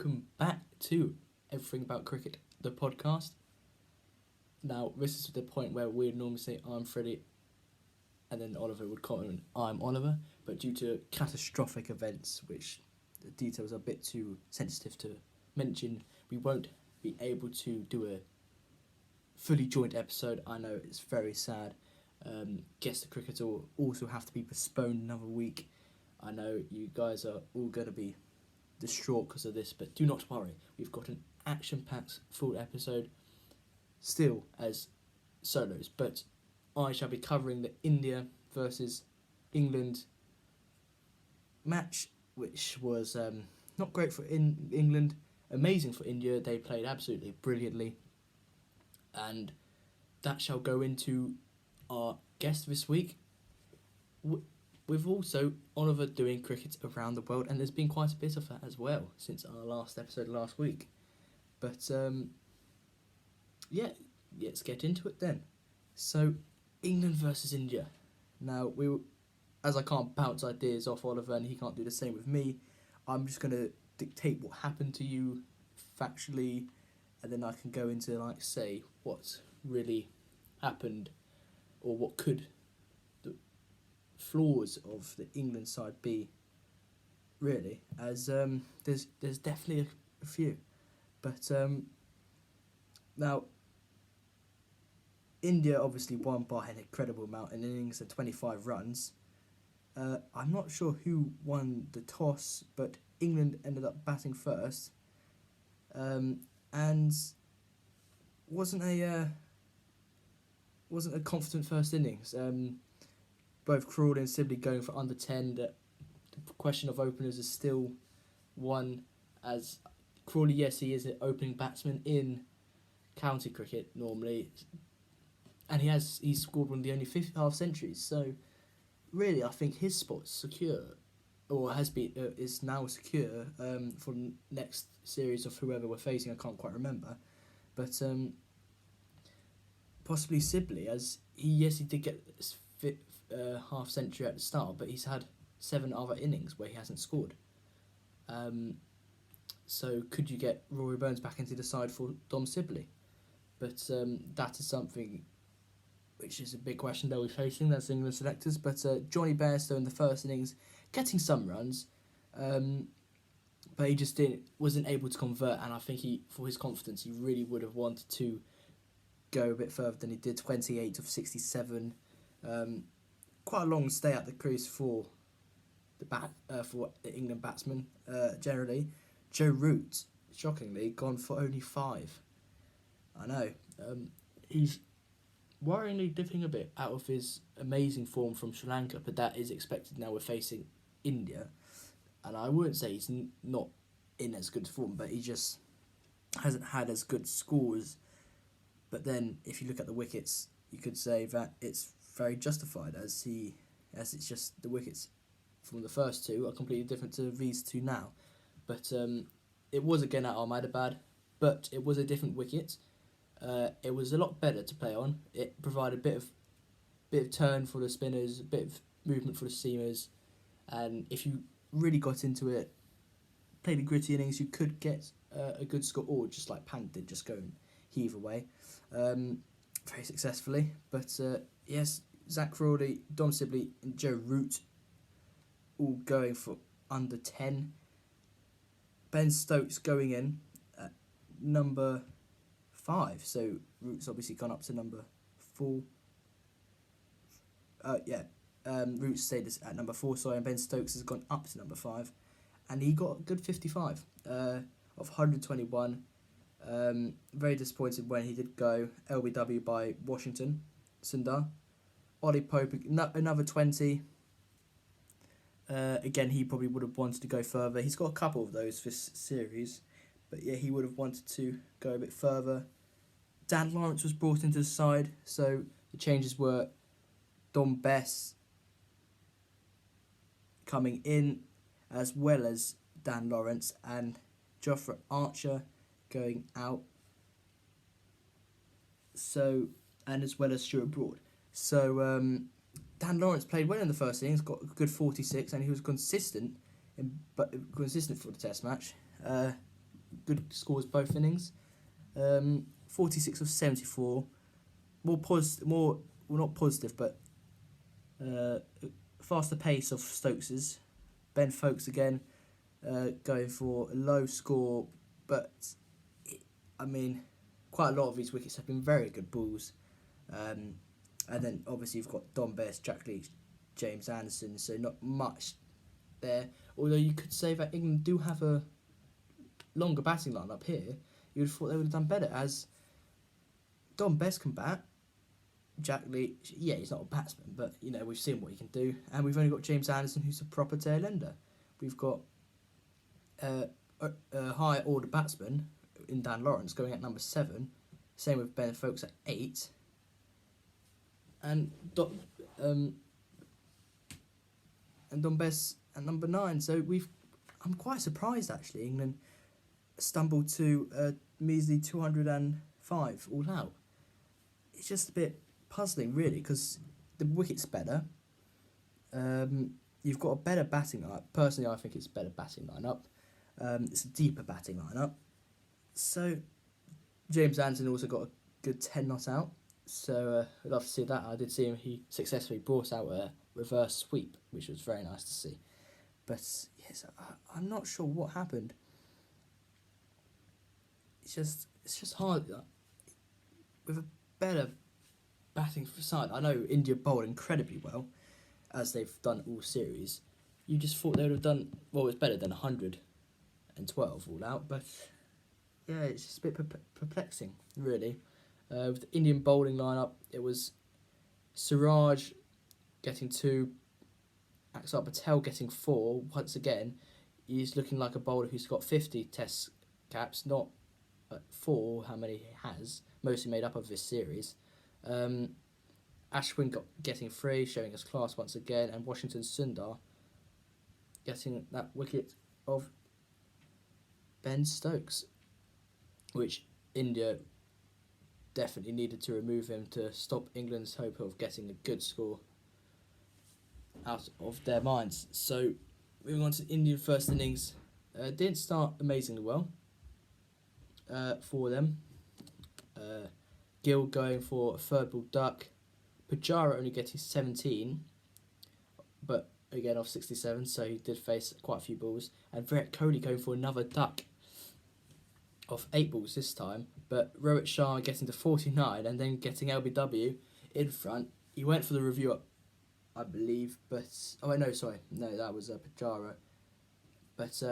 welcome back to Everything About Cricket, the podcast. Now, this is the point where we'd normally say, I'm Freddie, and then Oliver would comment, I'm Oliver, but due to catastrophic events, which the details are a bit too sensitive to mention, we won't be able to do a fully joined episode. I know it's very sad. Guess the cricket will also have to be postponed another week. I know you guys are all going to be distraught because of this, but do not worry. We've got an action-packed full episode still as solos, but I shall be covering the India versus England match, which was not great for England, amazing for India. They played absolutely brilliantly, and that shall go into our guest this week. With also Oliver doing cricket around the world, and there's been quite a bit of that as well since our last episode last week. But let's get into it then. So, England versus India. Now, as I can't bounce ideas off Oliver and he can't do the same with me, I'm just going to dictate what happened to you factually, and then I can go into, say what really happened or what could the flaws of the England side be, really, as there's definitely a few. But now, India obviously won by an incredible amount in innings and 25 runs. I'm not sure who won the toss, but England ended up batting first, and wasn't a confident first innings. Both Crawley and Sibley going for under 10. The question of openers is still one, as Crawley, yes, he is an opening batsman in county cricket normally, and he's scored one of the only half centuries. So really, I think his spot's secure, or is now secure for the next series of whoever we're facing. I can't quite remember, but possibly Sibley, as he did get half century at the start, but he's had 7 other innings where he hasn't scored. So could you get Rory Burns back into the side for Dom Sibley? But that is something which is a big question they'll be facing. That's England selectors. But Johnny Bairstow in the first innings getting some runs, but he just wasn't able to convert. And I think for his confidence, he really would have wanted to go a bit further than he did. 28 of 67. Quite a long stay at the crease for the England batsmen generally. Joe Root, shockingly, gone for only 5. I know. He's worryingly dipping a bit out of his amazing form from Sri Lanka, but that is expected now we're facing India. And I wouldn't say he's not in as good form, but he just hasn't had as good scores. But then, if you look at the wickets, you could say that it's very justified, as it's just the wickets from the first 2 are completely different to these 2 now. But it was again at Ahmedabad, but it was a different wicket. It was a lot better to play on. It provided a bit of turn for the spinners, a bit of movement for the seamers, and if you really got into it, played a gritty innings, you could get a good score, or just like Pant did, just go and heave away very successfully. But yes, Zach Crawley, Dom Sibley and Joe Root all going for under 10. Ben Stokes going in at number 5, so Root's obviously gone up to number 4. Root stayed at number 4, and Ben Stokes has gone up to number 5, and he got a good 55 of 121. Very disappointed when he did go LBW by Washington Sundar. Ollie Pope, another 20. Again, he probably would have wanted to go further. He's got a couple of those this series, but yeah, he would have wanted to go a bit further. Dan Lawrence was brought into the side, so the changes were Dom Bess coming in, as well as Dan Lawrence, and Jofra Archer going out. So, and as well as Stuart Broad. So Dan Lawrence played well in the first innings, got a good 46, and he was consistent for the Test match. good scores both innings. 46 of 74. Well, not positive, but faster pace of Stokes's. Ben Folkes again going for a low score, but quite a lot of these wickets have been very good balls. And then obviously you've got Don Best, Jack Leach, James Anderson, so not much there. Although you could say that England do have a longer batting line up here, you would have thought they would have done better, as Don Best can bat. Jack Leach, yeah, he's not a batsman, but we've seen what he can do, and we've only got James Anderson, who's a proper tail ender. We've got a high order batsman in Dan Lawrence going at number 7, same with Ben Folkes at 8, and Don Best at number 9. So I'm quite surprised actually. England stumbled to a measly 205 all out. It's just a bit puzzling really, because the wicket's better. You've got a better batting lineup. Personally, I think it's a better batting lineup. It's a deeper batting lineup. So James Anderson also got a good 10 not out. So I'd love to see that. I did see him. He successfully brought out a reverse sweep, which was very nice to see. But yes, I'm not sure what happened. It's just hard with a better batting side. I know India bowled incredibly well, as they've done all series. You just thought they would have done it's better than 112 all out. But yeah, it's just a bit perplexing, really. With the Indian bowling lineup, it was Siraj getting 2, Axar Patel getting 4. Once again, he's looking like a bowler who's got 50 Test caps, not 4, how many he has, mostly made up of this series. Ashwin getting 3, showing his class once again, and Washington Sundar getting that wicket of Ben Stokes, which India definitely needed to remove him to stop England's hope of getting a good score out of their minds. So moving on to Indian first innings, didn't start amazingly well for them. Gill going for a third ball duck, Pujara only getting 17, but again off 67, so he did face quite a few balls, and Virat Kohli going for another duck off 8 balls this time, but Rohit Sharma getting to 49 and then getting LBW in front. He went for the review up, I believe, but that was Pujara, but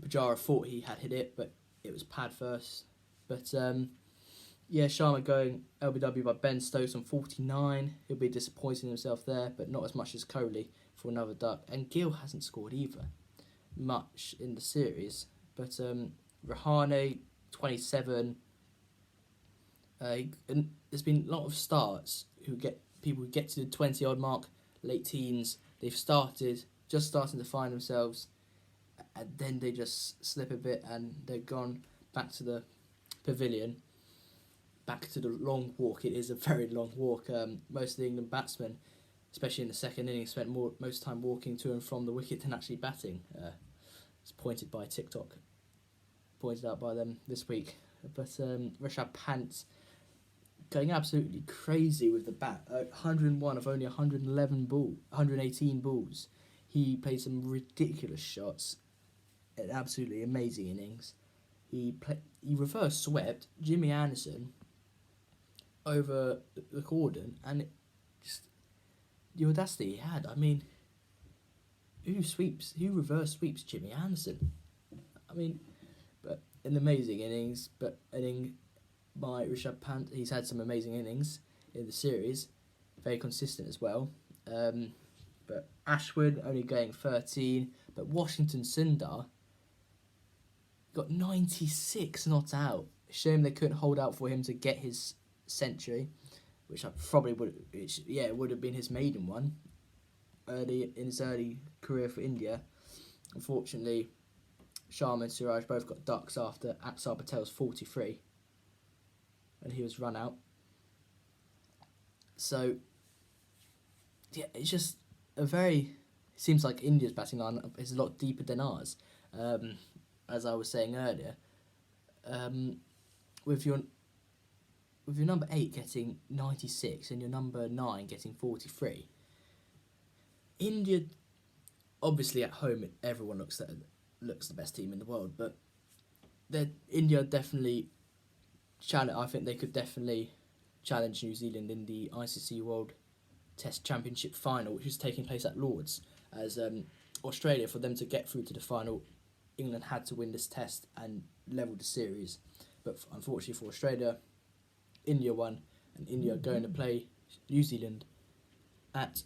Pujara thought he had hit it, but it was pad first. But Sharma going LBW by Ben Stokes on 49. He'll be disappointing himself there, but not as much as Kohli for another duck. And Gill hasn't scored either much in the series. But Rahane, 27. And there's been a lot of starts people who get to the 20-odd mark, late teens. They've just starting to find themselves, and then they just slip a bit and they're gone back to the pavilion, back to the long walk. It is a very long walk. Most of the England batsmen, especially in the second innings, spent most time walking to and from the wicket than actually batting. It's pointed out by them this week. But Rishabh Pant going absolutely crazy with the bat. 101 of only 118 balls. He played some ridiculous shots. An absolutely amazing innings. He reverse swept Jimmy Anderson over the cordon, and just the audacity he had. Who reverse sweeps Jimmy Anderson? But an amazing innings, but inning by Rishabh Pant. He's had some amazing innings in the series, very consistent as well. But Ashwin only getting 13, but Washington Sundar got 96 not out. Shame they couldn't hold out for him to get his century, which I probably would. It would have been his maiden one in his early career for India. Unfortunately, Sharma and Siraj both got ducks after Axar Patel's 43, and he was run out. So it's just it seems like India's batting line is a lot deeper than ours. as I was saying earlier, with your number 8 getting 96 and your number 9 getting 43, India, obviously at home everyone looks the best team in the world, but India definitely I think they could definitely challenge New Zealand in the ICC World Test Championship final, which is taking place at Lords. As Australia, for them to get through to the final, England had to win this test and level the series. But unfortunately for Australia, India won, and India are going to play New Zealand at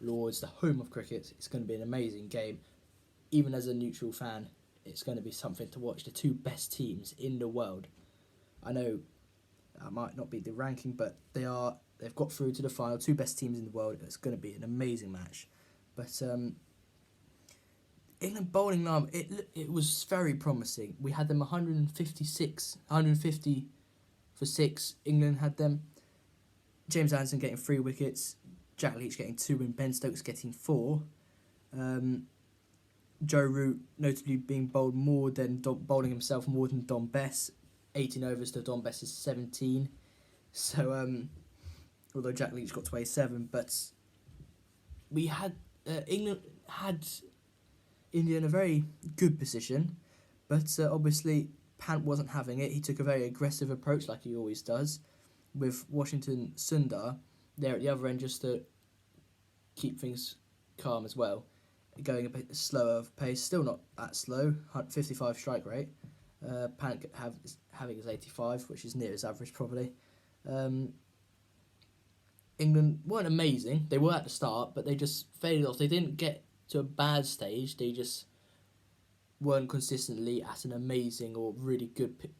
Lords, the home of cricket. It's going to be an amazing game. Even as a neutral fan, it's going to be something to watch. The two best teams in the world. I know that might not be the ranking, but they've got through to the final. Two best teams in the world. It's going to be an amazing match. But England bowling line, it was very promising. We had them 150 for 6. England had them. James Anderson getting 3 wickets, Jack Leach getting 2, and Ben Stokes getting 4. Joe Root notably being bowling himself more than Dom Bess, 18 overs to Dom Bess's 17. So although Jack Leach got 27, but we had England had India in a very good position, but obviously Pant wasn't having it. He took a very aggressive approach like he always does, with Washington Sundar there at the other end just to keep things calm as well, going a bit slower of pace, still not that slow, 55 strike rate. Pant having his 85, which is near his average probably. England weren't amazing. They were at the start, but they just faded off. They didn't get to a bad stage. They just weren't consistently at an amazing or really good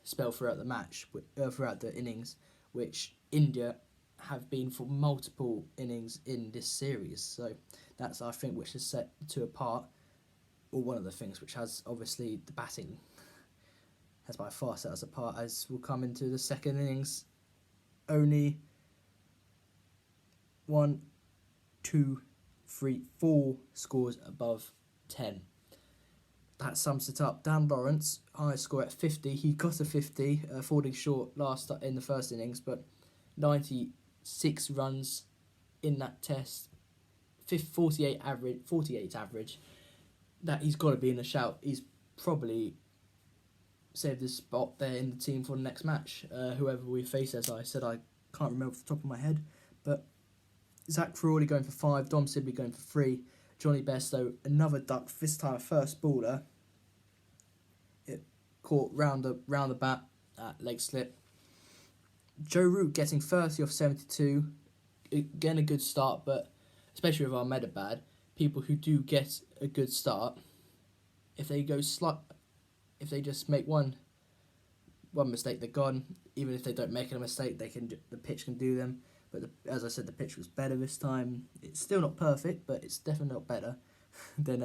spell throughout the match, throughout the innings, which India have been for multiple innings in this series. So that's, I think, which has set the two apart, or one of the things which has, obviously, the batting has by far set us apart, as we'll come into the second innings. Only 1, 2, 3, 4 scores above 10. That sums it up. Dan Lawrence, highest score at 50. He got a 50, falling short in the first innings, but 96 runs in that test, 48 average. That he's got to be in the shout. He's probably saved his spot there in the team for the next match. Whoever we face, as I said, I can't remember off the top of my head, but Zach Crawley going for 5, Dom Sibley going for 3, Johnny Bairstow another duck, this time a first baller. It caught round the bat at leg slip. Joe Root getting 30 off 72, again a good start, but especially with Ahmedabad, people who do get a good start, if they just make one mistake, they're gone. Even if they don't make a mistake, the pitch can do them. But as I said, the pitch was better this time. It's still not perfect, but it's definitely not better than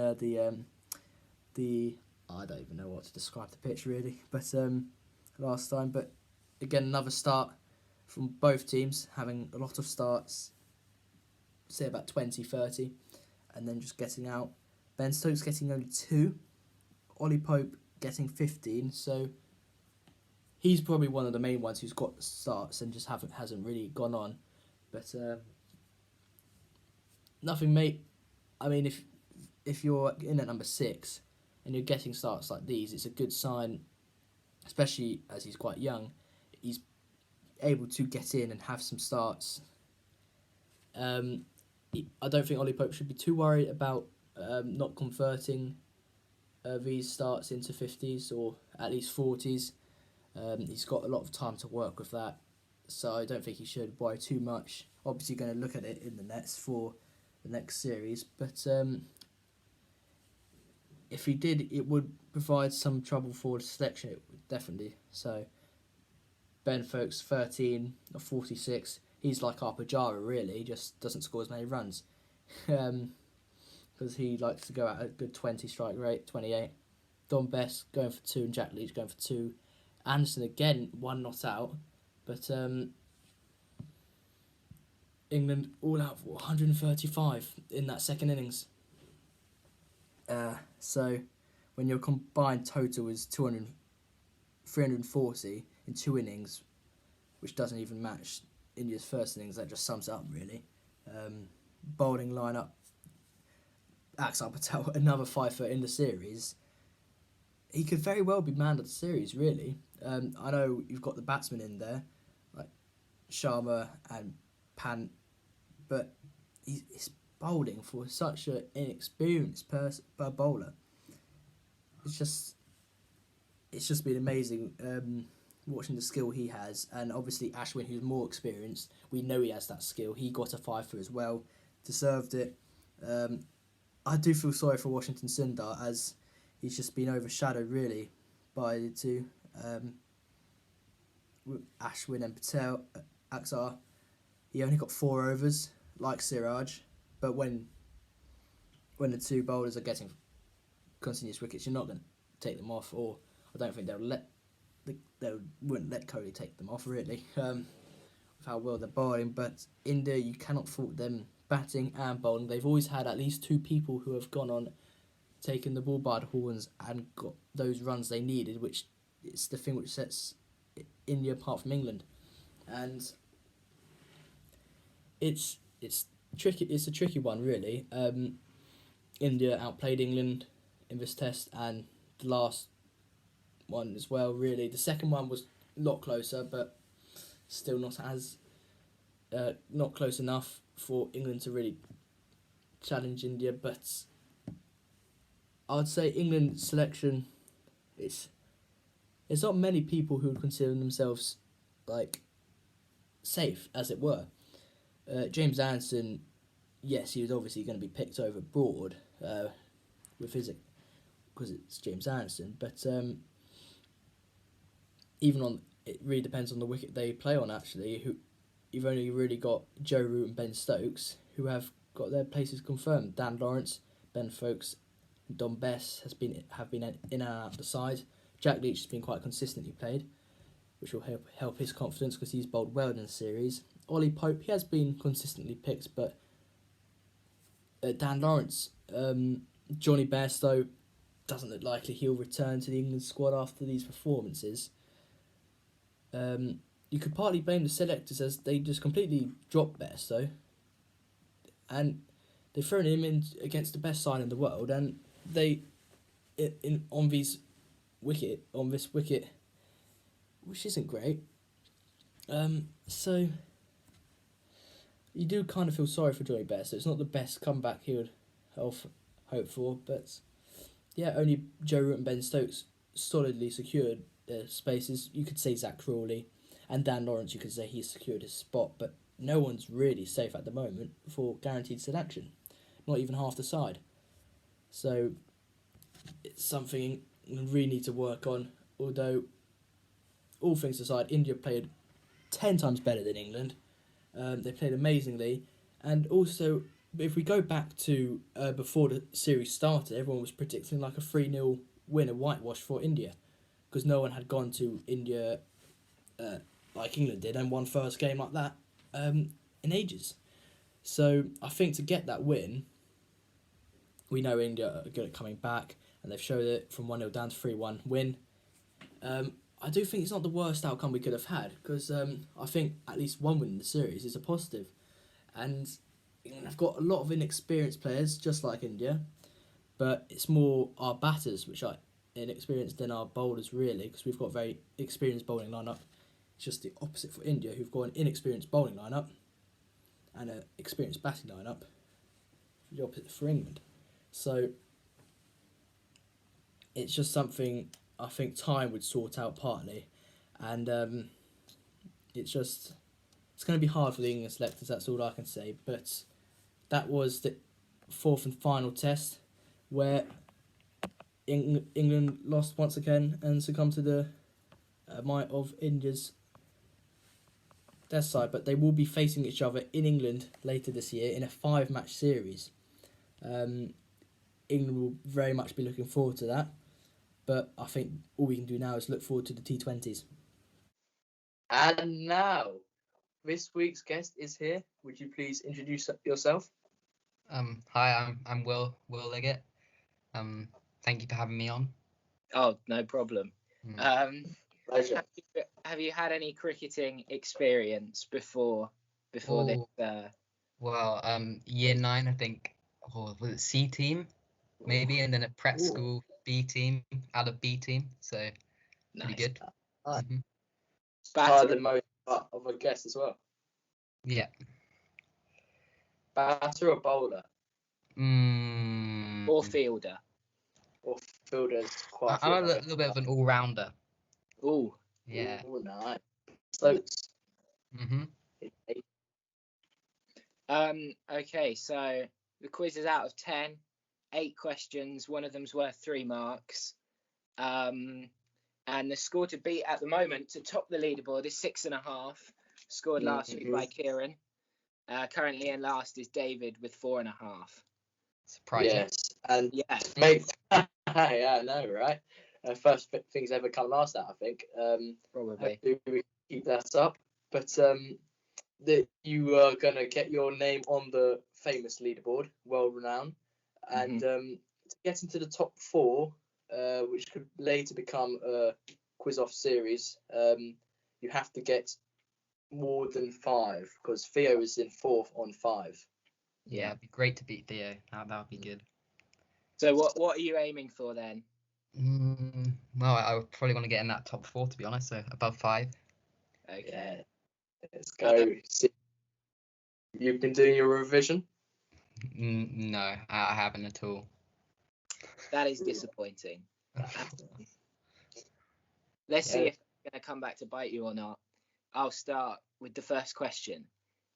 the I don't even know what to describe the pitch really. But last time, but again another start from both teams, having a lot of starts, say about 20, 30, and then just getting out. Ben Stokes getting only 2, Ollie Pope getting 15. So he's probably one of the main ones who's got the starts and just hasn't really gone on. But nothing, mate. I mean, if you're in at number 6 and you're getting starts like these, it's a good sign, especially as he's quite young. He's able to get in and have some starts. I don't think Ollie Pope should be too worried about not converting these starts into 50s or at least 40s. He's got a lot of time to work with that, so I don't think he should worry too much. Obviously going to look at it in the nets for the next series, but if he did, it would provide some trouble for the selection, it would definitely. So Ben Stokes 13 of 46, he's like our Pujara really, he just doesn't score as many runs, because he likes to go at a good 20 strike rate, 28. Dom Bess going for 2 and Jack Leach going for 2. Anderson again, 1 not out, but England all out for 135 in that second innings. So when your combined total is 340 in 2 innings, which doesn't even match India's first innings, that just sums it up really. Bowling lineup, Axar Patel, another 5-foot in the series. He could very well be man of the series, really. I know you've got the batsmen in there, like Sharma and Pant, but he's bowling for such an inexperienced bowler. It's just been amazing watching the skill he has, and obviously Ashwin, who's more experienced, we know he has that skill. He got a 5-foot as well, deserved it. I do feel sorry for Washington Sundar, as he's just been overshadowed really by the two, Ashwin and Patel. Axar, he only got 4 overs like Siraj, but when the two bowlers are getting continuous wickets, you're not going to take them off, or I don't think they wouldn't let Kohli take them off really, with how well they're bowling. But India, you cannot fault them batting and bowling. They've always had at least 2 people who have gone on, taken the ball by the horns and got those runs they needed, which is the thing which sets India apart from England. And it's tricky. It's a tricky one really. India outplayed England in this test, and the last one as well really. The second one was a lot closer, but still not close enough for England to really challenge India. But I would say England's selection, it's not many people who would consider themselves like safe, as it were. James Anderson, yes, he was obviously going to be picked over Broad with his, because it's James Anderson, but it really depends on the wicket they play on. Actually, you've only really got Joe Root and Ben Stokes who have got their places confirmed. Dan Lawrence, Ben Foakes, and Don Bess have been in and out the side. Jack Leach has been quite consistently played, which will help his confidence because he's bowled well in the series. Ollie Pope, he has been consistently picked, but Dan Lawrence, Johnny Bairstow, doesn't look likely he'll return to the England squad after these performances. You could partly blame the selectors, as they just completely dropped Bairstow, and they've thrown him in against the best side in the world, and on this wicket, which isn't great. So you do kind of feel sorry for Johnny Bairstow. It's not the best comeback he would hope for, but yeah, only Joe Root and Ben Stokes solidly secured their spaces. You could say Zach Crawley and Dan Lawrence, you could say he's secured his spot, but no one's really safe at the moment for guaranteed selection, not even half the side. So it's something we really need to work on, although all things aside, India played 10 times better than England. They played amazingly, and also if we go back to before the series started, everyone was predicting like a 3-0 win, a whitewash for India, because no one had gone to India like England did and won first game like that in ages. So I think to get that win, we know India are good at coming back, and they've showed it from 1-0 down to 3-1 win. I do think it's not the worst outcome we could have had, because I think at least one win in the series is a positive. And I've got a lot of inexperienced players, just like India, but it's more our batters which are inexperienced than our bowlers, really, because we've got a very experienced bowling lineup. It's just the opposite for India, who've got an inexperienced bowling lineup and an experienced batting lineup. The opposite for England. So it's just something I think time would sort out partly, and it's going to be hard for the England selectors, that's all I can say. But that was the 4th and final test, where England lost once again and succumbed to the might of India's test side. But they will be facing each other in England later this year in a 5-match series. England will very much be looking forward to that. But I think all we can do now is look forward to the T20s. And now, this week's guest is here. Would you please introduce yourself? Hi, I'm Will Liggett. Thank you for having me on. Oh, no problem. Pleasure. Have you had any cricketing experience before this? Well, year 9, I think, or was it C team, maybe, and then at prep school B team, out of B team, so pretty good. Nice. Batter The most of a guess as well. Yeah. Batter or bowler? or fielder? Or fielder? I'm a little bit of an all-rounder. Ooh. Yeah. Ooh, nice. Stokes. Okay, so the quiz is out of 10, 8 questions. One of them's worth 3 marks. And the score to beat at the moment to top the leaderboard is 6.5. Scored last week by Kieran. Currently in last is David with 4.5. Surprising. Yes, and mate, yeah, I know, right? First things ever come last out, I think. Probably. Hopefully we keep that up, but that you are gonna get your name on the famous leaderboard, well renowned, and to get into the top 4, which could later become a quiz-off series, you have to get more than 5, because Theo is in 4th on 5. Yeah, it'd be great to beat Theo. That would be good. So what are you aiming for then? Well, I would probably want to get in that top 4, to be honest, so above 5. Okay. Yeah. Let's go. You've been doing your revision? No, I haven't at all. That is disappointing. Let's see if it's going to come back to bite you or not. I'll start with the first question,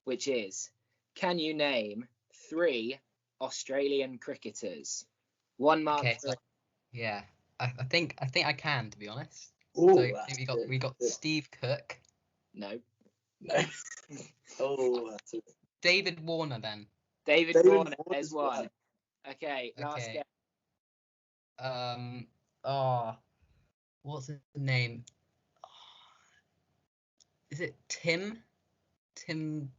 which is, can you name 3 Australian cricketers? 1 mark. Okay, yeah, I think I can, to be honest. Ooh, so we got Steve Cook. No. Oh, that's it. David Warner then. David Warner is 1. Okay, last guess. What's his name? Is it Tim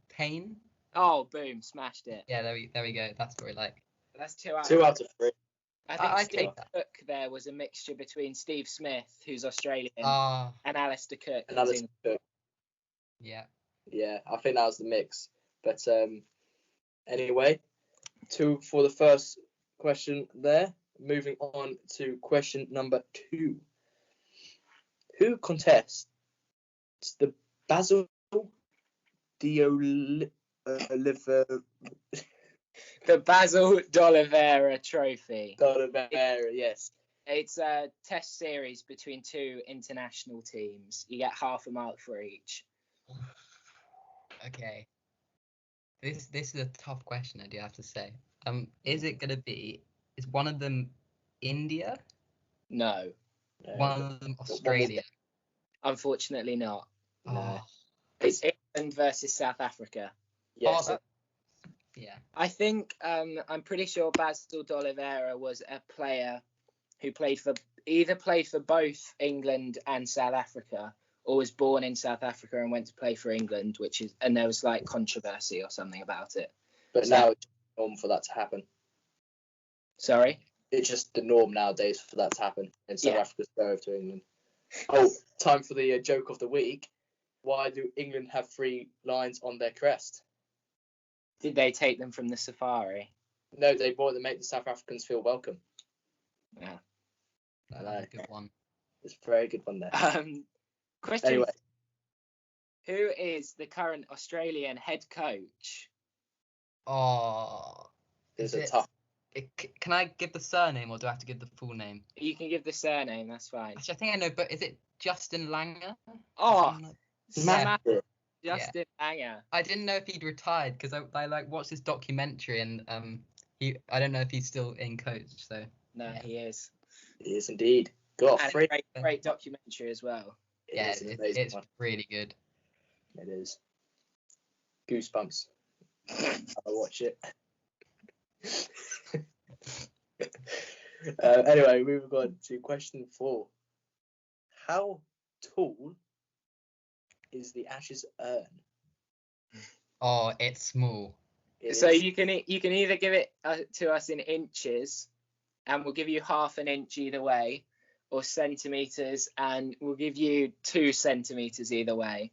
Payne? Oh, boom, smashed it. Yeah, there we go. That's what we like. That's 2 out of 3. I think Steve Cook there was a mixture between Steve Smith, who's Australian, and Alistair Cook. Yeah. Yeah, I think that was the mix. But anyway, 2 for the first question there. Moving on to question number 2. Who contests the Basil D'Oliveira? The Basil D'Oliveira Trophy. D'Oliveira, yes. It's a test series between 2 international teams. You get half a mark for each. Okay. This is a tough question, I do have to say. Is one of them India? No. One of them Australia? Unfortunately not. No. Oh. It's England versus South Africa. Yes. Yeah. I think I'm pretty sure Basil D'Oliveira was a player who played for both England and South Africa, or was born in South Africa and went to play for England, and there was like controversy or something about it. But now it's the norm for that to happen. Sorry? It's just the norm nowadays for that to happen, and South Africa's go over to England. Oh, time for the joke of the week. Why do England have 3 lions on their crest? Did they take them from the safari? No, they bought them to make the South Africans feel welcome. Yeah. That's a good one. It's a very good one there. Question. Anyway. Who is the current Australian head coach? Oh. It's a tough. Can I give the surname, or do I have to give the full name? You can give the surname, that's fine. Actually, I think I know, but is it Justin Langer? Oh, Justin Langer. I didn't know if he'd retired, because I watched this documentary, and I don't know if he's still in coach. So no, he is. He is indeed. Great documentary as well. It's really good. It is. Goosebumps. I'll watch it. Anyway, moving on to question 4. How tall is the Ashes urn? Oh, it's small. You can either give it to us in inches, and we'll give you half an inch either way, or centimetres, and we'll give you 2 centimetres either way.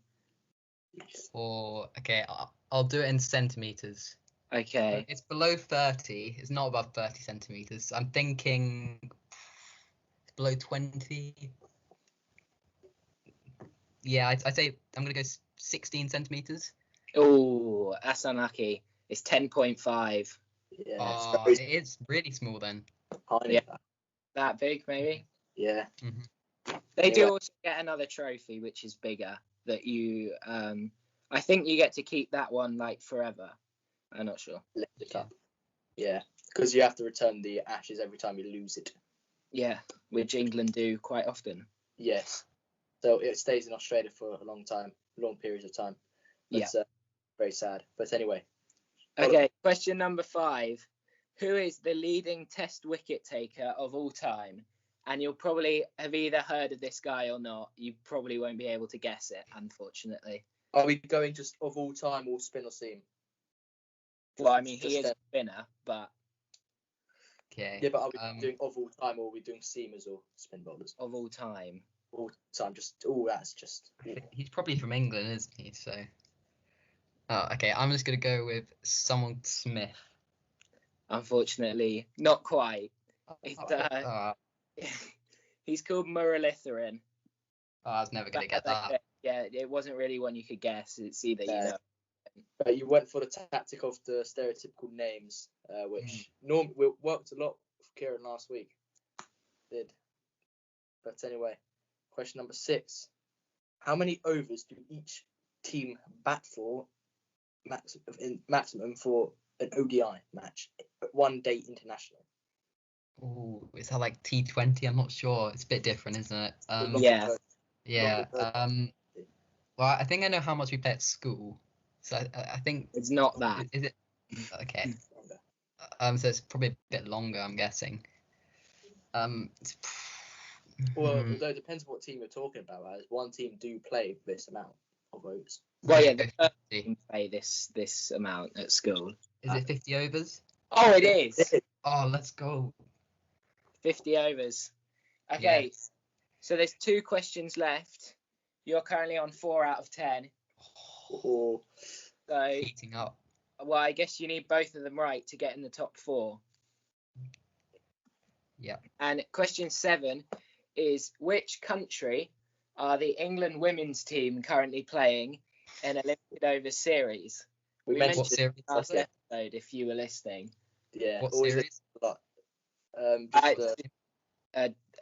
Or okay, I'll do it in centimeters. Okay. It's below 30. It's not above 30 centimeters. I'm thinking it's below 20. Yeah, I'd say I'm gonna go 16 centimeters. Oh, that's unlucky. It's 10.5. Yeah, Oh, it's very it's really small then. tiny. Yeah. That big, maybe. Yeah. They do Yeah. also get another trophy, which is bigger. That you, I think you get to keep that one like forever. I'm not sure. Lift it up. Yeah, because you have to return the ashes every time you lose it. Yeah, which England do quite often. Yes. So it stays in Australia for a long periods of time. But, very sad. But anyway. Okay, question number 5. Who is the leading Test wicket taker of all time? And you'll probably have either heard of this guy or not. You probably won't be able to guess it, unfortunately. Are we going just of all time or spin or seam? Well, I mean, he Just is a spinner, but Okay. Yeah, but are we doing of all time or are we doing seamers or spin bowlers? of all time. All time, that's just. He's probably from England, isn't he? So. Oh, okay. I'm just gonna go with someone Smith. Unfortunately, not quite. It's, Oh, he's called Muralitharan. I was never gonna get that. Yeah, it wasn't really one you could guess. It's either you know. But you went for the tactic of the stereotypical names, which normally worked a lot for Kieran last week. Did. But anyway, question number 6. How many overs do each team bat for maximum for an ODI match, one day international? Oh, is that like T20? I'm not sure. It's a bit different, isn't it? Yeah. Yeah. Well, I think I know how much we play at school. So I think It's not that. Is it? Okay. So it's probably a bit longer, I'm guessing. Well, it depends what team you're talking about. As one team do play this amount of overs. Well, yeah, the first team play this amount at school. Is it 50 overs? Oh, it is. Oh, let's go. 50 overs. Okay, Yes. so there's 2 questions left. You're currently on 4 out of 10. Oh. So, Heating up. well, I guess you need both of them right to get in the top 4. Yeah. And question 7 is, which country are the England women's team currently playing in a limited over series? We What mentioned series last was it? episode if you were listening. Yeah. What always series? a lot.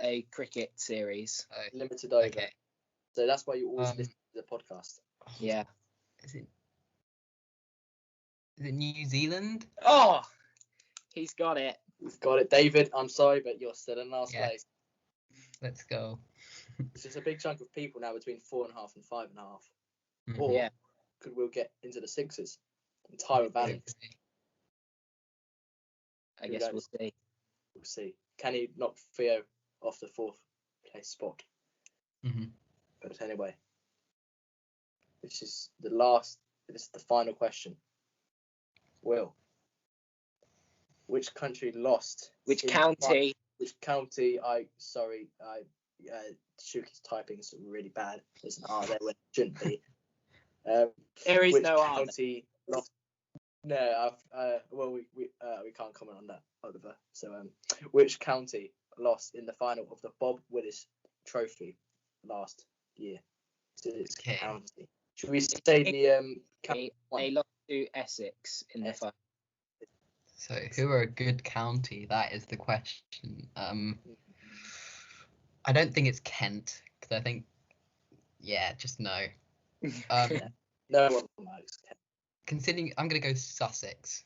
A cricket series. Oh, Limited over. okay. So that's why you always listen to the podcast. Yeah. Is it New Zealand? Oh, he's got it. We've got it, David. I'm sorry, but you're still in last Yeah. place. Let's go. It's just a big chunk of people now between 4.5 and 5.5. Mhm. Or Yeah. could we get into the 6s? Entire balance. I guess we'll see. We'll see. Can he knock Theo off the 4th place spot? Mhm. But anyway, this is the final question. Will, which country lost? Which in county? Which county? Shuki's typing is really bad. There's an R there when it shouldn't be. There is Which no R. county lost? No, we can't comment on that, Oliver. So, which county lost in the final of the Bob Willis Trophy last year? So it's Okay. county. Should we say the county They lost to Essex in the final. So who are a good county? That is the question. I don't think it's Kent because I think, just no. No one knows. Considering, I'm gonna go Sussex.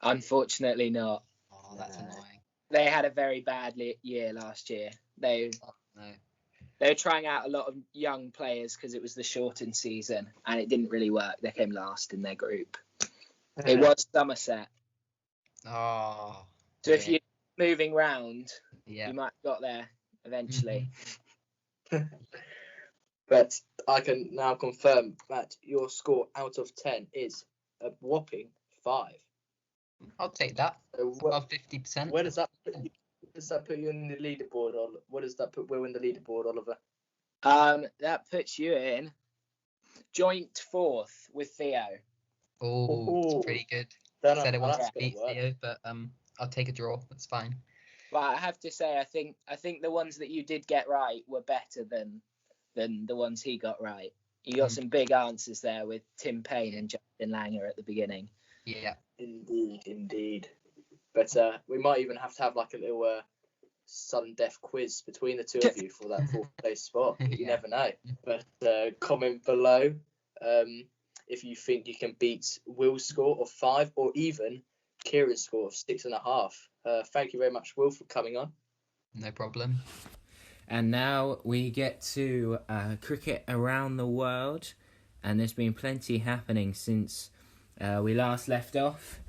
Unfortunately not. Oh, that's annoying. They had a very bad year last year. They No. were trying out a lot of young players because it was the shortened season and it didn't really work. They came last in their group. It was Somerset. Oh. So if you're moving round, Yeah. you might have got there eventually. But I can now confirm that your score out of 10 is a whopping 5. I'll take that. So Above 50%. where does that put you? does that put you in the leaderboard? What does that put Will in the leaderboard, Oliver? That puts you in joint 4th with Theo. Oh, it's pretty good. Don't know Said it how wants that's to gonna beat work. Theo, but I'll take a draw. That's fine. But I have to say, I think the ones that you did get right were better than the ones he got right. You got some big answers there with Tim Payne and Justin Langer at the beginning. Yeah. Indeed. But we might even have to have like a little sudden death quiz between the two of you for that 4th place spot. You never know. But comment below if you think you can beat Will's score of 5 or even Kieran's score of 6.5. Thank you very much, Will, for coming on. No problem. And now we get to cricket around the world, and there's been plenty happening since we last left off.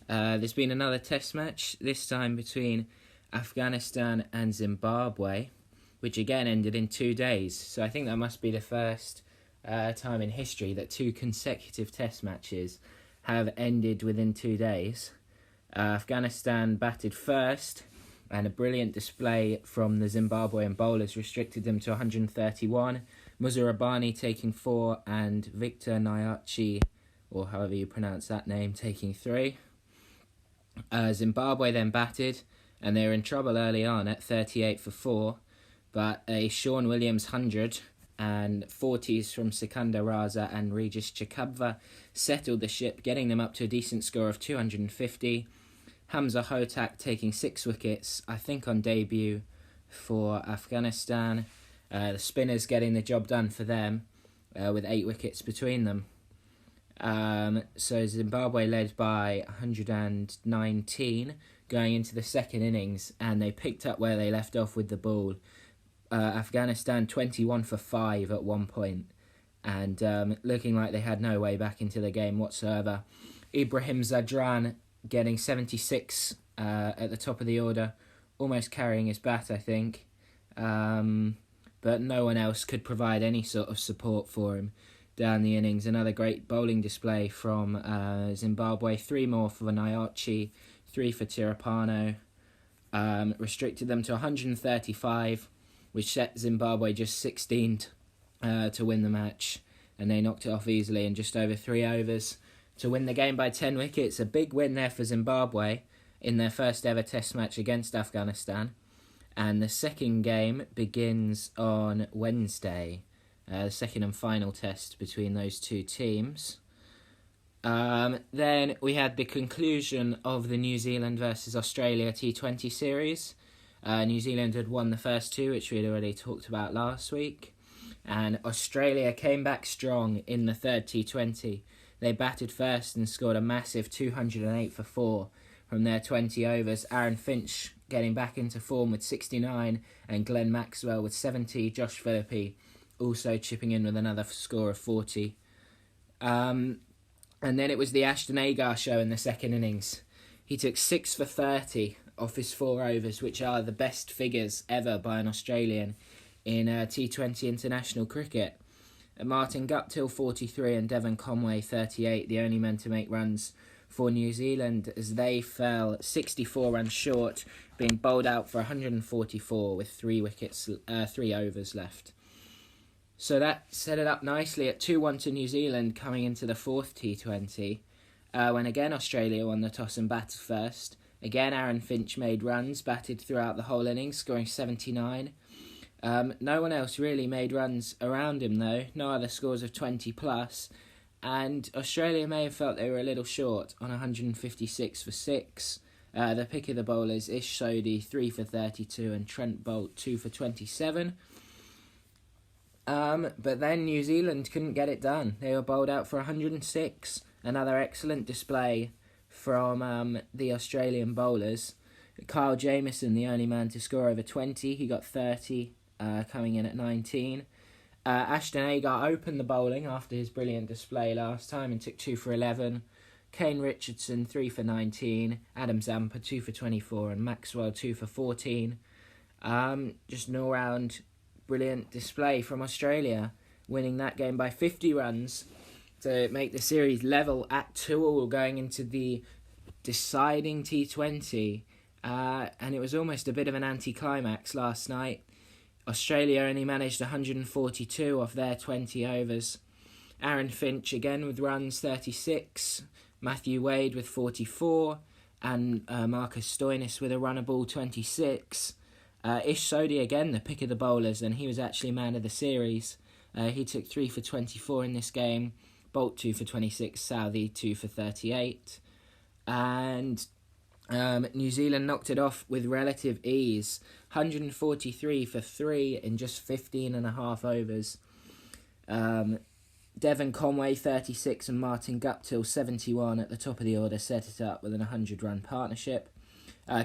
There's been another test match, this time between Afghanistan and Zimbabwe, which again ended in 2 days. So I think that must be the first time in history that 2 consecutive test matches have ended within 2 days. Afghanistan batted first, and a brilliant display from the Zimbabwean bowlers restricted them to 131. Muzarabani taking 4 and Victor Nyachi, or however you pronounce that name, taking 3. Zimbabwe then batted, and they were in trouble early on at 38 for 4, but a Sean Williams 100 and 40s from Sikandar Raza and Regis Chakabva settled the ship, getting them up to a decent score of 250. Hamza Hotak taking 6 wickets, I think on debut for Afghanistan. The spinners getting the job done for them with 8 wickets between them. So Zimbabwe led by 119 going into the second innings, and they picked up where they left off with the ball. Afghanistan 21 for 5 at one point, and looking like they had no way back into the game whatsoever. Ibrahim Zadran getting 76 at the top of the order, almost carrying his bat, I think. But no one else could provide any sort of support for him down the innings. Another great bowling display from Zimbabwe. 3 more for Nyachi, 3 for Tirapano. Restricted them to 135, which set Zimbabwe just 16th to win the match. And they knocked it off easily in just over 3 overs to win the game by 10 wickets. A big win there for Zimbabwe in their first ever test match against Afghanistan. And the second game begins on Wednesday, the second and final test between those 2 teams. Then we had the conclusion of the New Zealand versus Australia T20 Series. New Zealand had won the first 2, which we had already talked about last week. And Australia came back strong in the third T20. They batted first and scored a massive 208 for 4 from their 20 overs. Aaron Finch getting back into form with 69 and Glenn Maxwell with 70. Josh Phillippe also chipping in with another score of 40. And then it was the Ashton Agar show in the second innings. He took 6 for 30 off his 4 overs, which are the best figures ever by an Australian in T20 international cricket. Martin Guptill 43 and Devon Conway 38, the only men to make runs for New Zealand, as they fell 64 runs short, being bowled out for 144 with 3 overs left. So that set it up nicely at 2-1 to New Zealand coming into the fourth T20, when again Australia won the toss and batted first. Again Aaron Finch made runs, batted throughout the whole innings, scoring 79. No one else really made runs around him though, no other scores of 20 plus, and Australia may have felt they were a little short on 156 for 6. The pick of the bowlers, Ish Sodhi 3 for 32 and Trent Boult 2 for 27. But then New Zealand couldn't get it done. They were bowled out for 106. Another excellent display from the Australian bowlers. Kyle Jamieson, the only man to score over 20. He got 30, coming in at 19. Ashton Agar opened the bowling after his brilliant display last time and took 2 for 11. Kane Richardson 3 for 19. Adam Zampa 2 for 24 and Maxwell 2 for 14. Just an all-round brilliant display from Australia, winning that game by 50 runs to make the series level at 2-2 going into the deciding T20 and it was almost a bit of an anticlimax last night. Australia only managed 142 off their 20 overs. Aaron Finch again with runs, 36. Matthew Wade with 44. And Marcus Stoinis with a runnable, 26. Ish Sodhi again, the pick of the bowlers, and he was actually man of the series. He took 3 for 24 in this game. Bolt 2 for 26, Southey 2 for 38. And New Zealand knocked it off with relative ease. 143 for 3 in just 15 and a half overs. Devon Conway 36 and Martin Guptill 71 at the top of the order set it up with an 100-run partnership.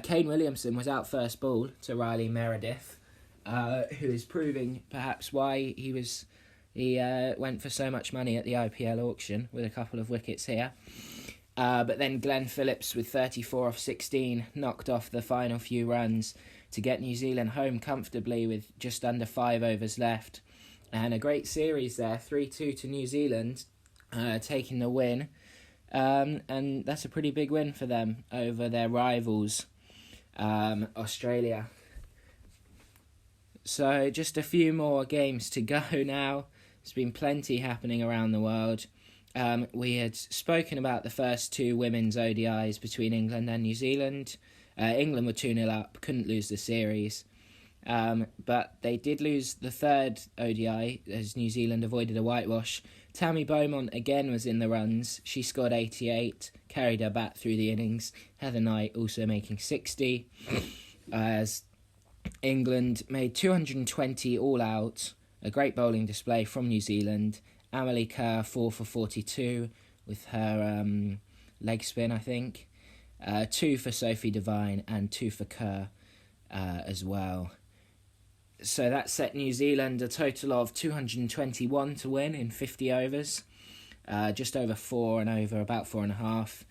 Kane Williamson was out first ball to Riley Meredith, who is proving perhaps why he went for so much money at the IPL auction with a couple of wickets here. But then Glenn Phillips with 34 off 16 knocked off the final few runs to get New Zealand home comfortably with just under 5 overs left. And a great series there, 3-2 to New Zealand, taking the win. And that's a pretty big win for them over their rivals, Australia. So just a few more games to go now. There's been plenty happening around the world. We had spoken about the first 2 women's ODIs between England and New Zealand. England were 2-0 up, couldn't lose the series. But they did lose the third ODI as New Zealand avoided a whitewash. Tammy Beaumont again was in the runs. She scored 88, carried her bat through the innings. Heather Knight also making 60. As England made 220 all out. A great bowling display from New Zealand. Amelie Kerr 4 for 42 with her leg spin, I think. 2 for Sophie Devine and 2 for Kerr as well. So that set New Zealand a total of 221 to win in 50 overs. Just over 4 and over about 4.5.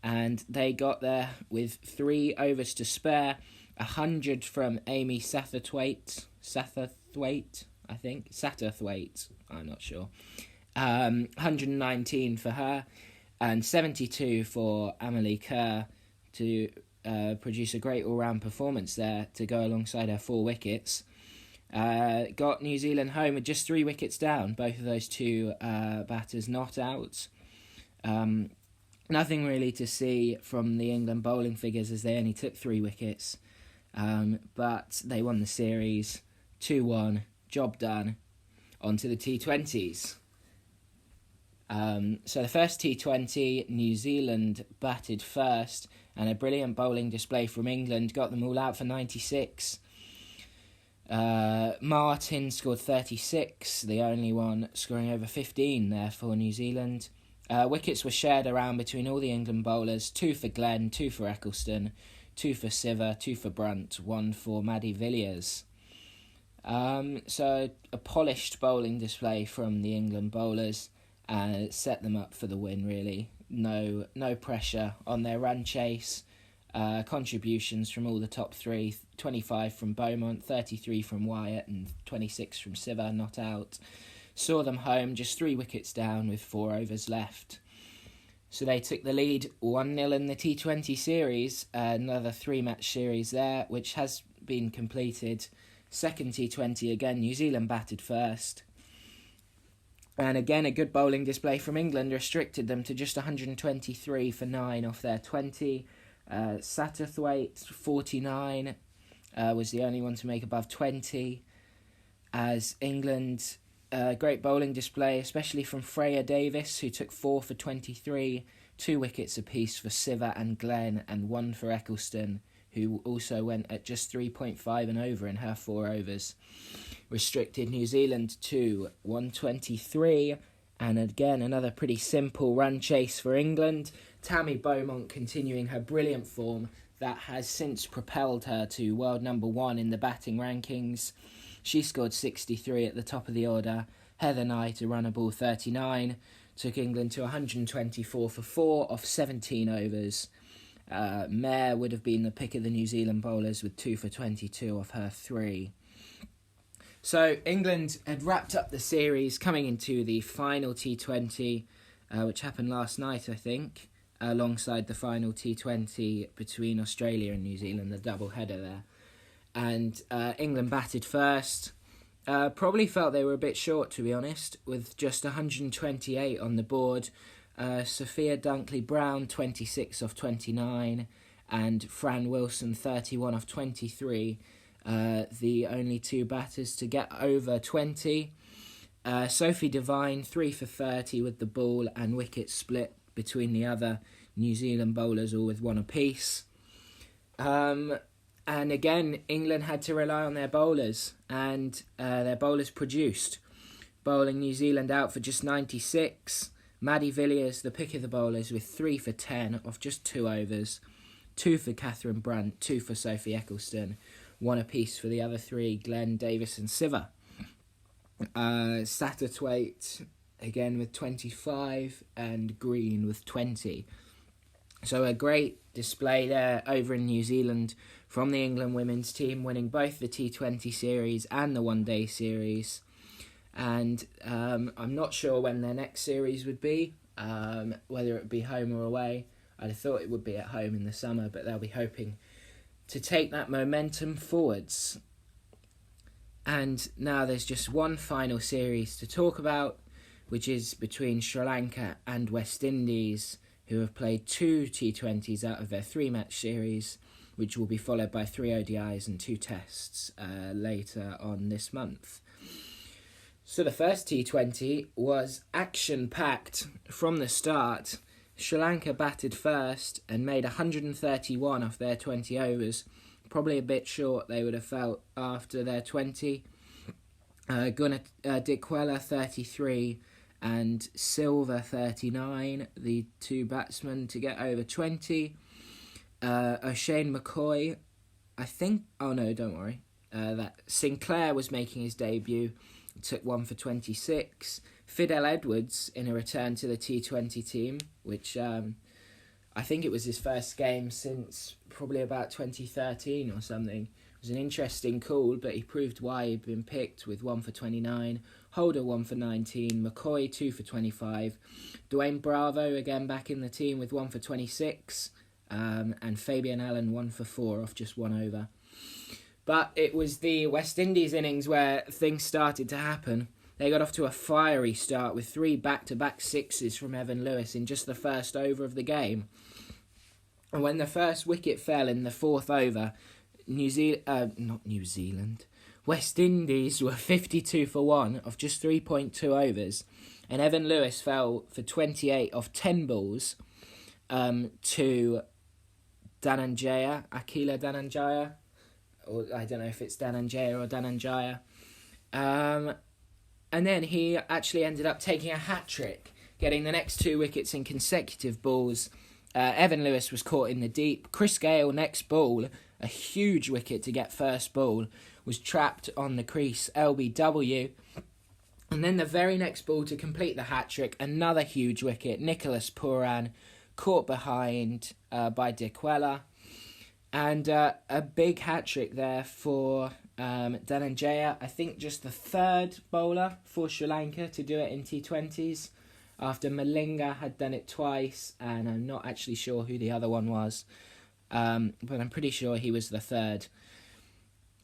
And they got there with 3 overs to spare. 100 from Amy Satterthwaite, I think. Satterthwaite, I'm not sure. 119 for her. And 72 for Amelie Kerr to produce a great all-round performance there to go alongside her 4 wickets. Got New Zealand home with just 3 wickets down. Both of those 2 batters not out. Nothing really to see from the England bowling figures as they only took 3 wickets. But they won the series 2-1. Job done. On to the T20s. So the first T20, New Zealand batted first, and a brilliant bowling display from England got them all out for 96. Martin scored 36, the only one scoring over 15 there for New Zealand. Wickets were shared around between all the England bowlers, 2 for Glenn, 2 for Eccleston, 2 for Siver, 2 for Brunt, 1 for Maddie Villiers. So a polished bowling display from the England bowlers set them up for the win, really. No pressure on their run chase. Contributions from all the top 3, 25 from Beaumont, 33 from Wyatt and 26 from Siver, not out. Saw them home just 3 wickets down with 4 overs left. So they took the lead 1-0 in the T20 series, another 3-match series there, which has been completed. Second T20 again, New Zealand batted first. And again, a good bowling display from England restricted them to just 123 for 9 off their 20. Satterthwaite, 49, was the only one to make above 20. As England, great bowling display, especially from Freya Davis, who took 4 for 23, 2 wickets apiece for Siver and Glenn, and 1 for Eccleston, who also went at just 3.5 and over in her 4 overs. Restricted New Zealand to 123, and again another pretty simple run chase for England. Tammy Beaumont continuing her brilliant form that has since propelled her to world number 1 in the batting rankings. She scored 63 at the top of the order. Heather Knight, a runnable 39, took England to 124 for 4 off 17 overs. Mayer would have been the pick of the New Zealand bowlers with 2 for 22 off her 3. So England had wrapped up the series coming into the final T20, which happened last night, I think. alongside the final T20 between Australia and New Zealand, the double header there. And England batted first. Probably felt they were a bit short, to be honest, with just 128 on the board. Sophia Dunkley-Brown, 26 off 29, and Fran Wilson, 31 off 23. The only two batters to get over 20. Sophie Devine, 3 for 30 with the ball, and wicket split between the other New Zealand bowlers, all with one apiece. And again, England had to rely on their bowlers, and their bowlers produced. Bowling New Zealand out for just 96. Maddie Villiers, the pick of the bowlers, with 3 for 10 off just 2 overs. 2 for Catherine Brunt, 2 for Sophie Eccleston, 1 apiece for the other 3, Glenn, Davis and Siver. Satterthwaite, again with 25, and Green with 20. So a great display there over in New Zealand from the England women's team, winning both the T20 series and the one-day series. And I'm not sure when their next series would be, whether it would be home or away. I'd have thought it would be at home in the summer, but they'll be hoping to take that momentum forwards. And now there's just one final series to talk about, which is between Sri Lanka and West Indies, who have played 2 T20s out of their 3-match series, which will be followed by 3 ODIs and 2 tests later on this month. So the first T20 was action-packed from the start. Sri Lanka batted first and made 131 off their 20 overs. Probably a bit short, they would have felt, after their 20. Gunnar Dikwella, 33, and Silva, 39, the 2 batsmen to get over 20. O'Shane McCoy, I think... Oh, no, don't worry. That Sinclair was making his debut, took 1 for 26. Fidel Edwards in a return to the T20 team, which I think it was his first game since probably about 2013 or something. It was an interesting call, but he proved why he'd been picked with 1 for 29. Holder 1 for 19. McCoy 2 for 25. Dwayne Bravo again back in the team with 1 for 26. And Fabian Allen 1 for 4 off just 1 over. But it was the West Indies innings where things started to happen. They got off to a fiery start with 3 back-to-back sixes from Evan Lewis in just the first over of the game. And when the first wicket fell in the 4th over, West Indies were 52 for 1 off just 3.2 overs. And Evan Lewis fell for 28 off 10 balls to Akila Dhananjaya. Or I don't know if it's Dhananjaya or Dhananjaya. And then he actually ended up taking a hat-trick, getting the next 2 wickets in consecutive balls. Evan Lewis was caught in the deep. Chris Gale, next ball, a huge wicket to get first ball, was trapped on the crease, LBW. And then the very next ball to complete the hat-trick, another huge wicket, Nicholas Pooran, caught behind by Dikwella. And a big hat-trick there for Dhananjaya. I think just the 3rd bowler for Sri Lanka to do it in T20s, after Malinga had done it twice, and I'm not actually sure who the other one was, but I'm pretty sure he was the 3rd.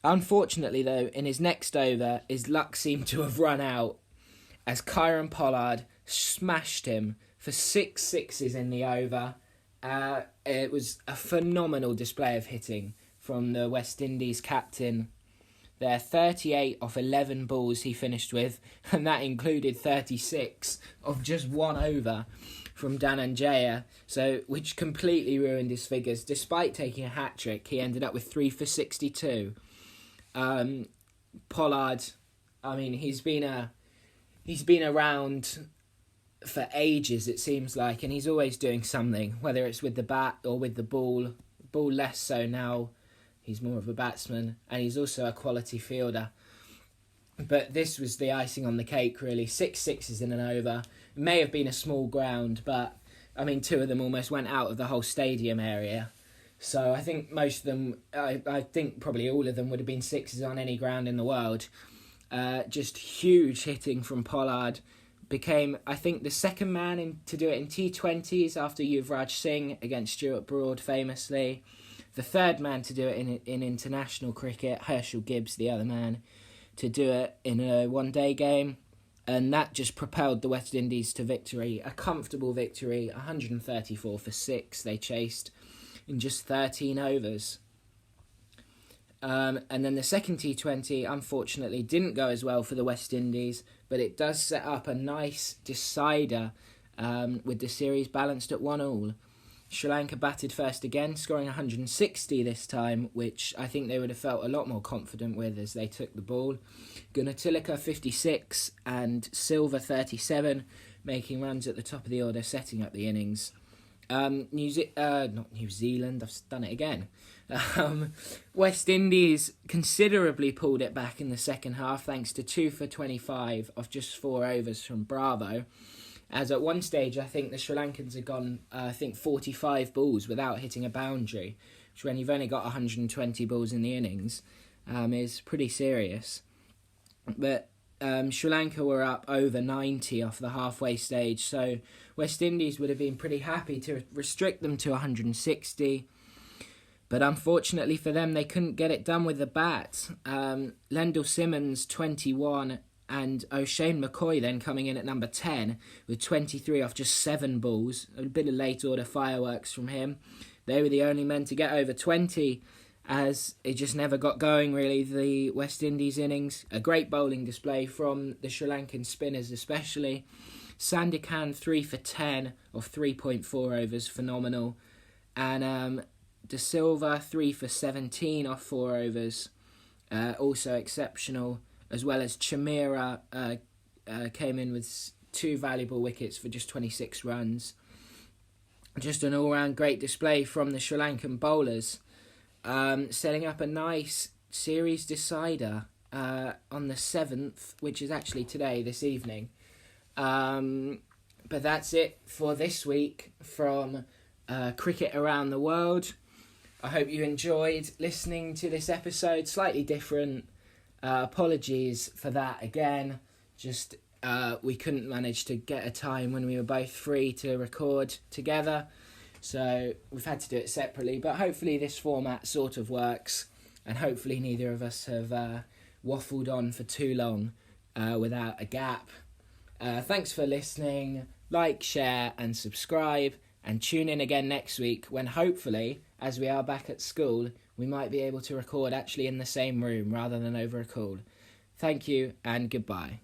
Unfortunately, though, in his next over, his luck seemed to have run out, as Kieron Pollard smashed him for 6 sixes in the over. It was a phenomenal display of hitting from the West Indies captain. There, 38 off 11 balls he finished with, and that included 36 of just 1 over from Dhananjaya, which completely ruined his figures. Despite taking a hat-trick, he ended up with 3 for 62. Pollard, I mean, he's been around for ages, it seems like, and he's always doing something, whether it's with the bat or with the ball. Ball less so now. He's more of a batsman, and he's also a quality fielder. But this was the icing on the cake, really. 6 sixes in an over. It may have been a small ground, but, I mean, 2 of them almost went out of the whole stadium area. So I think most of them, I think probably all of them would have been 6s on any ground in the world. Just huge hitting from Pollard. became, I think, the second man to do it in T20s after Yuvraj Singh against Stuart Broad famously. The third man to do it in international cricket, Herschel Gibbs, the other man, to do it in a one-day game. And that just propelled the West Indies to victory, a comfortable victory, 134 for 6 they chased in just 13 overs. And then the second T20, unfortunately, didn't go as well for the West Indies, but it does set up a nice decider with the series balanced at 1-1. Sri Lanka batted first again, scoring 160 this time, which I think they would have felt a lot more confident with as they took the ball. Gunatilaka 56 and Silva 37, making runs at the top of the order, setting up the innings. Not New Zealand, I've done it again. West Indies considerably pulled it back in the second half thanks to 2 for 25 off just 4 overs from Bravo. As at one stage, I think the Sri Lankans had gone, 45 balls without hitting a boundary, which when you've only got 120 balls in the innings, is pretty serious. But Sri Lanka were up over 90 off the halfway stage, so West Indies would have been pretty happy to restrict them to 160. But unfortunately for them, they couldn't get it done with the bat. Lendl Simmons, 21, and O'Shane McCoy then coming in at number 10 with 23 off just 7 balls. A bit of late order fireworks from him. They were the only men to get over 20 as it just never got going really, the West Indies innings. A great bowling display from the Sri Lankan spinners especially. Sandikan 3 for 10 off 3.4 overs, phenomenal. And De Silva 3 for 17 off 4 overs, also exceptional. As well as Chamira came in with 2 valuable wickets for just 26 runs. Just an all-round great display from the Sri Lankan bowlers, setting up a nice series decider on the 7th, which is actually today, this evening. But that's it for this week from Cricket Around the World. I hope you enjoyed listening to this episode, slightly different. Apologies for that again. Just we couldn't manage to get a time when we were both free to record together, so we've had to do it separately. But hopefully this format sort of works, and hopefully neither of us have waffled on for too long without a gap. Thanks for listening. Like, share and subscribe, and tune in again next week when hopefully, as we are back at school, we might be able to record actually in the same room rather than over a call. Thank you and goodbye.